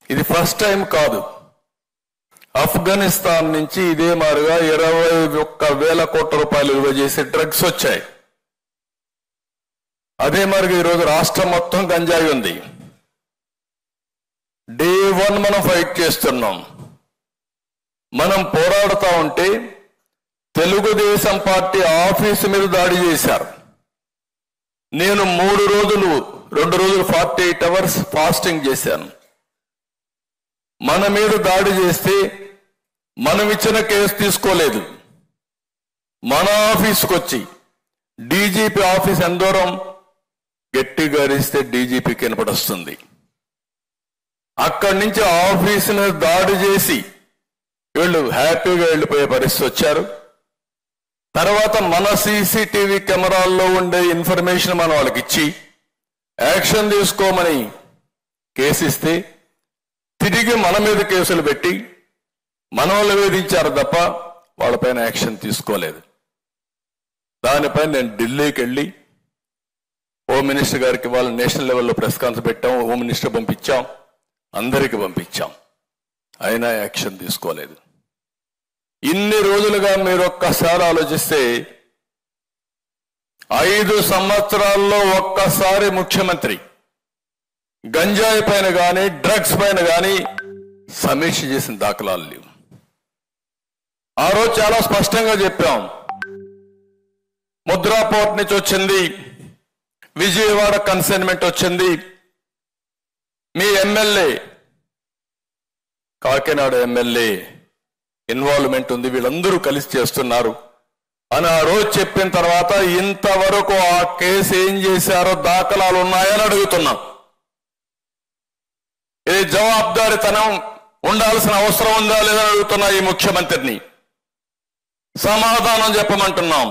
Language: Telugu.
ఇది ఫస్ట్ టైం కాదు. ఆఫ్ఘనిస్తాన్ నుంచి ఇదే మారుగా 21,000 కోట్ల రూపాయలు విలువ చేసే డ్రగ్స్ వచ్చాయి. అదే మారుగా ఈరోజు రాష్ట్రం మొత్తం గంజాయి ఉంది. డే 1 మనం ఫైట్ చేస్తున్నాం. మనం పోరాడుతూ ఉంటే తెలుగుదేశం పార్టీ ఆఫీసు మీద దాడి చేశారు. నేను 2 రోజులు 48 అవర్స్ ఫాస్టింగ్ చేశాను. మన మీద దాడి చేస్తే మనం ఇచ్చిన కేసు తీసుకోలేదు. మన ఆఫీసుకు వచ్చి డీజీపీ ఆఫీస్ ఎంత దూరం గట్టిగా అరిస్తే డీజీపీకి వినపడొస్తుంది. అక్కడి నుంచి ఆఫీసు మీద దాడి చేసి వీళ్ళు హ్యాపీగా వెళ్ళిపోయే పరిస్థితి వచ్చారు. తర్వాత మన సీసీటీవీ కెమెరాల్లో ఉండే ఇన్ఫర్మేషన్ మనం వాళ్ళకి ఇచ్చి యాక్షన్ తీసుకోమని కేసు ఇస్తే తిరిగి మన మీద కేసులు పెట్టి మన వాళ్ళు వేధించారు తప్ప వాళ్ళపైన యాక్షన్ తీసుకోలేదు. దానిపై నేను ఢిల్లీకి వెళ్ళి హోమ్ మినిస్టర్ గారికి వాళ్ళు నేషనల్ లెవెల్లో ప్రెస్ కాన్ఫరెన్స్ పెట్టాం. హోమ్ మినిస్టర్ పంపించాం, అందరికి పంపించాం, అయినా యాక్షన్ తీసుకోలేదు. ఇన్ని రోజులుగా మీరు ఒక్కసారి ఆలోచిస్తే 5 సంవత్సరాల్లో ఒక్కసారి ముఖ్యమంత్రి గంజాయి పైన కానీ డ్రగ్స్ పైన కానీ సమీక్ష చేసిన దాఖలాలు లేవు. ఆ రోజు చాలా స్పష్టంగా చెప్పాం. ముద్రా పోర్ట్ నుంచి వచ్చింది, విజయవాడ కన్సైన్మెంట్ వచ్చింది, మీ ఎమ్మెల్యే కాకినాడ ఎమ్మెల్యే ఇన్వాల్వ్మెంట్ ఉంది, వీళ్ళందరూ కలిసి చేస్తున్నారు అని ఆ రోజు చెప్పిన తర్వాత ఇంతవరకు ఆ కేసు ఏం చేశారో దాఖలాలు ఉన్నాయని అడుగుతున్నాం. ఇది జవాబుదారీతనం ఉండాల్సిన అవసరం ఉందా లేదని అడుగుతున్నా ఈ ముఖ్యమంత్రిని. సమాధానం చెప్పమంటున్నాం.